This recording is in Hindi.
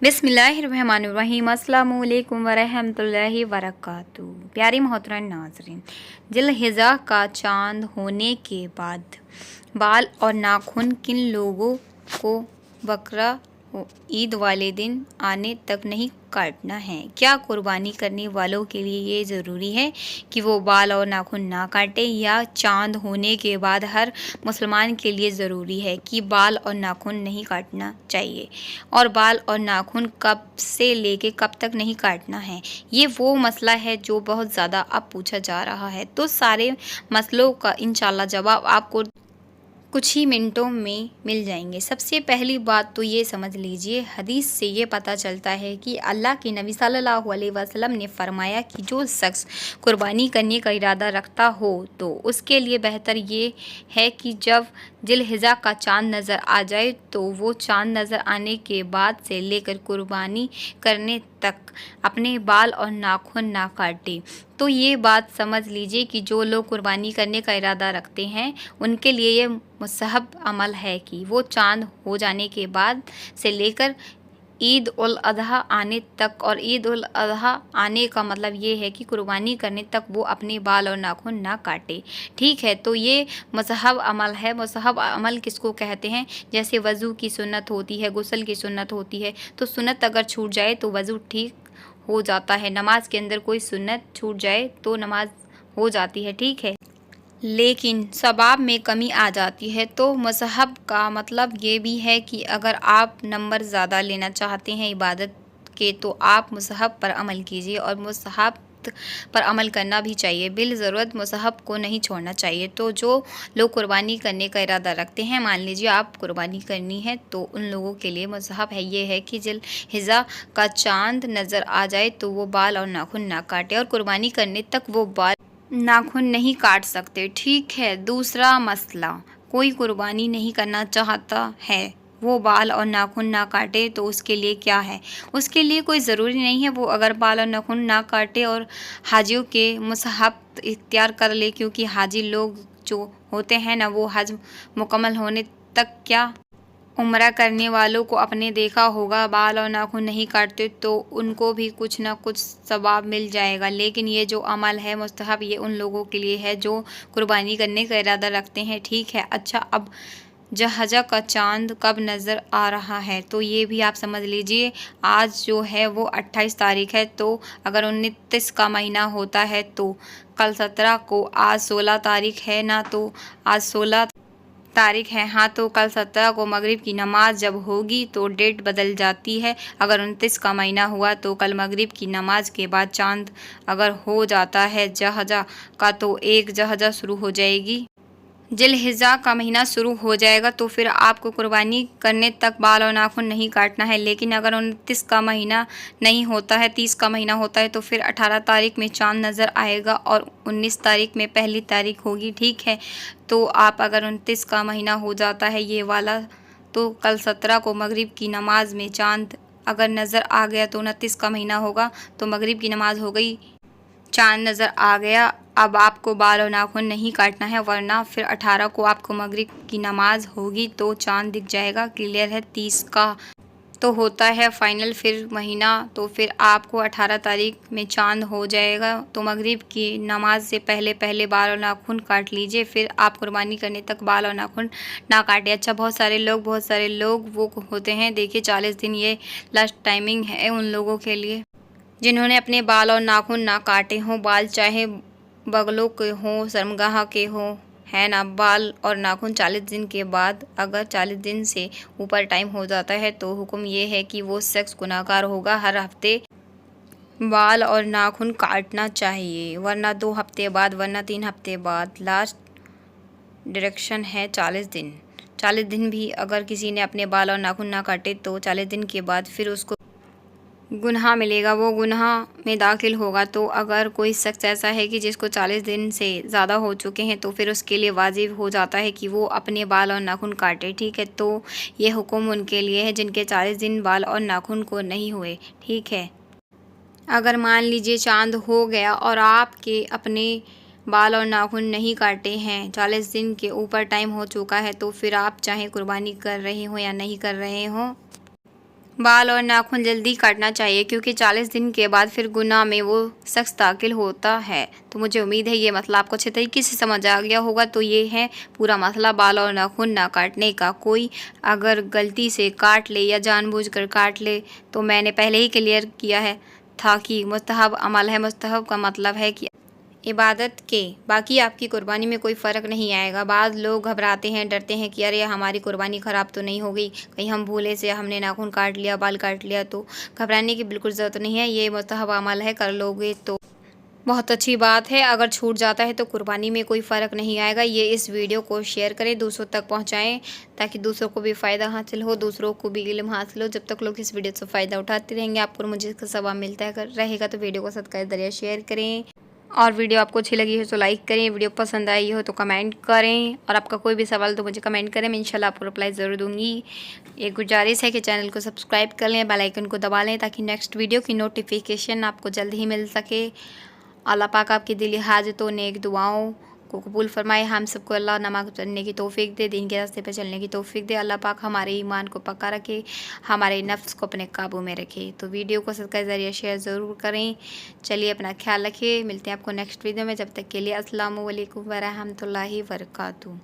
बिस्मिल्लाहिर्रहमानिर्रहीम अस्सलामुअलैकुम वरहमतुल्लाहि वबरकातुहू। प्यारी मोहतरम नाज़रीन, जिल्हिज़्ज़ा का चाँद होने के बाद बाल और नाखून किन लोगों को बकरा ईद वाले दिन आने तक नहीं काटना है? क्या कुर्बानी करने वालों के लिए ये ज़रूरी है कि वो बाल और नाखून ना काटें, या चाँद होने के बाद हर मुसलमान के लिए ज़रूरी है कि बाल और नाखून नहीं काटना चाहिए? और बाल और नाखून कब से लेके कब तक नहीं काटना है? ये वो मसला है जो बहुत ज़्यादा अब पूछा जा रहा है। तो सारे मसलों का इंशाल्लाह जवाब आपको कुछ ही मिनटों में मिल जाएंगे। सबसे पहली बात तो ये समझ लीजिए, हदीस से ये पता चलता है कि अल्लाह के नबी सल्लल्लाहु अलैहि वसल्लम ने फरमाया कि जो शख्स कुर्बानी करने का इरादा रखता हो तो उसके लिए बेहतर ये है कि जब जिल्हिज़्ज़ा का चाँद नज़र आ जाए तो वो चाँद नज़र आने के बाद से लेकर कुर्बानी करने तक अपने बाल और नाखून ना काटे। तो ये बात समझ लीजिए कि जो लोग कुर्बानी करने का इरादा रखते हैं उनके लिए ये मुस्तहब अमल है कि वो चाँद हो जाने के बाद से लेकर ईद उल अज़हा आने तक, और ईद उल अज़हा आने का मतलब ये है कि कुर्बानी करने तक वो अपने बाल और नाखून ना काटे। ठीक है, तो ये मुस्तहब अमल है। मुस्तहब अमल किसको कहते हैं? जैसे वज़ू की सुन्नत होती है, गुस्ल की सुन्नत होती है, तो सुन्नत अगर छूट जाए तो वज़ू ठीक हो जाता है। नमाज के अंदर कोई सुन्नत छूट जाए तो नमाज हो जाती है। ठीक है, लेकिन सवाब में कमी आ जाती है। तो मज़हब का मतलब ये भी है कि अगर आप नंबर ज़्यादा लेना चाहते हैं इबादत के तो आप मज़हब पर अमल कीजिए, और मज़हब पर अमल करना भी चाहिए। बिल ज़रूरत मज़हब को नहीं छोड़ना चाहिए। तो जो लोग कुर्बानी करने का इरादा रखते हैं, मान लीजिए आप कुर्बानी करनी है, तो उन लोगों के लिए मज़हब है ये है कि जिल्हिज़्ज़ा का चाँद नज़र आ जाए तो वो बाल और नाखून ना काटे, और कुर्बानी करने तक वो बाल नाखून नहीं काट सकते। ठीक है, दूसरा मसला, कोई कुर्बानी नहीं करना चाहता है, वो बाल और नाखून ना काटे, तो उसके लिए क्या है? उसके लिए कोई ज़रूरी नहीं है वो अगर बाल और नाखून ना काटे और हाजियों के मुसहब इख्तियार कर ले, क्योंकि हाजी लोग जो होते हैं ना, वो हज मुकम्मल होने तक क्या उम्रा करने वालों को आपने देखा होगा, बाल और नाखून नहीं काटते तो उनको भी कुछ ना कुछ सवाब मिल जाएगा। लेकिन ये जो अमल है मुस्तहब, ये उन लोगों के लिए है जो कुर्बानी करने का इरादा रखते हैं। ठीक है, अच्छा, अब जिल्हिज़्ज़ा का चाँद कब नज़र आ रहा है तो ये भी आप समझ लीजिए। आज जो है वो 28 तारीख है, तो अगर 29 का महीना होता है तो कल 17 को, आज 16 तारीख है ना, तो आज 16 तारीख है। हाँ, तो कल 17 को मगरिब की नमाज जब होगी तो डेट बदल जाती है। अगर 29 का महीना हुआ तो कल मगरिब की नमाज के बाद चाँद अगर हो जाता है जिल्हिज़्ज़ा का, तो 1 जिल्हिज़्ज़ा शुरू हो जाएगी, जिल्हिज़्ज़ा का महीना शुरू हो जाएगा। तो फिर आपको कुर्बानी करने तक बाल और नाखून नहीं काटना है। लेकिन अगर 29 का महीना नहीं होता है, 30 का महीना होता है, तो फिर 18 तारीख में चाँद नज़र आएगा और 19 तारीख में पहली तारीख होगी। ठीक है, तो आप अगर 29 का महीना हो जाता है ये वाला, तो कल 17 को मगरिब की नमाज में चाँद अगर नज़र आ गया तो 29 का महीना होगा, तो मगरिब की नमाज हो गई, चाँद नज़र आ गया। अब आपको बाल और नाखून नहीं काटना है, वरना फिर 18 को आपको मगरिब की नमाज होगी तो चाँद दिख जाएगा। क्लियर है? 30 का तो होता है फाइनल फिर महीना, तो फिर आपको 18 तारीख में चाँद हो जाएगा। तो मगरिब की नमाज से पहले पहले बाल और नाखून काट लीजिए, फिर आप कुर्बानी करने तक बाल और नाखून ना काटें। अच्छा, बहुत सारे लोग वो होते हैं, देखिए 40 दिन ये लास्ट टाइमिंग है उन लोगों के लिए जिन्होंने अपने बाल और नाखून ना काटे हों। बाल चाहे बगलों के हों, शर्मगाह के हों, है ना, बाल और नाखून 40 दिन के बाद, अगर 40 दिन से ऊपर टाइम हो जाता है तो हुक्म ये है कि वो शख्स गुनाहगार होगा। हर हफ्ते बाल और नाखून काटना चाहिए, वरना 2 हफ्ते बाद, वरना 3 हफ्ते बाद। लास्ट डायरेक्शन है 40 दिन। 40 दिन भी अगर किसी ने अपने बाल और नाखून ना काटे तो 40 दिन के बाद फिर उसको गुनाह मिलेगा, वो गुनाह में दाखिल होगा। तो अगर कोई शख्स ऐसा है कि जिसको 40 दिन से ज़्यादा हो चुके हैं तो फिर उसके लिए वाजिब हो जाता है कि वो अपने बाल और नाखून काटे। ठीक है, तो ये हुक्म उनके लिए है जिनके 40 दिन बाल और नाखून को नहीं हुए। ठीक है, अगर मान लीजिए चाँद हो गया और आपके अपने बाल और नाखून नहीं काटे हैं, 40 दिन के ऊपर टाइम हो चुका है, तो फिर आप चाहे कुर्बानी कर रहे हो या नहीं कर रहे हो, बाल और नाखून जल्दी काटना चाहिए क्योंकि 40 दिन के बाद फिर गुनाह में वो शख्स दाखिल होता है। तो मुझे उम्मीद है ये मसला आपको अच्छे तरीके से समझ आ गया होगा। तो ये है पूरा मसला बाल और नाखून ना काटने का। कोई अगर गलती से काट ले या जानबूझकर काट ले तो मैंने पहले ही क्लियर किया है था कि मुस्तहब अमल है। मुस्तहब का मतलब है कि इबादत के, बाकी आपकी कुर्बानी में कोई फ़र्क नहीं आएगा। बाद लोग घबराते हैं, डरते हैं कि अरे हमारी कुर्बानी ख़राब तो नहीं हो गई, कहीं हम भूले से हमने नाखून काट लिया, बाल काट लिया। तो घबराने की बिल्कुल ज़रूरत नहीं है। ये मुस्तहब अमल है, कर लोगे तो बहुत अच्छी बात है। अगर छूट जाता है तो कुर्बानी में कोई फ़र्क नहीं आएगा। ये इस वीडियो को शेयर करें, दूसरों तक पहुँचाएँ ताकि दूसरों को भी फ़ायदा हासिल हो, दूसरों को भी इल्म हासिल हो। जब तक लोग इस वीडियो से फ़ायदा उठाते रहेंगे, आपको और मुझे इसका सवाब मिलता है रहेगा। तो वीडियो को सदका ज़रिया शेयर करें और वीडियो आपको अच्छी लगी हो तो लाइक करें, वीडियो पसंद आई हो तो कमेंट करें और आपका कोई भी सवाल तो मुझे कमेंट करें, मैं इंशाल्लाह आपको रिप्लाई ज़रूर दूंगी। एक गुजारिश है कि चैनल को सब्सक्राइब कर लें, बेल आइकन को दबा लें ताकि नेक्स्ट वीडियो की नोटिफिकेशन आपको जल्द ही मिल सके। अल्लाह पाक आपकी दिली हाजतों नेक दुआओं को कबूल फरमाए। हम सबको अल्लाह नमाज पढ़ने की तौफीक दे, दीन के रास्ते पर चलने की तौफीक दे। अल्लाह पाक हमारे ईमान को पक्का रखे, हमारे नफ्स को अपने काबू में रखे। तो वीडियो को सदका ज़रिया शेयर ज़रूर करें। चलिए अपना ख्याल रखिए, मिलते हैं आपको नेक्स्ट वीडियो में। जब तक के लिए अस्सलामु अलैकुम व रहमतुल्लाहि व बरकातहू।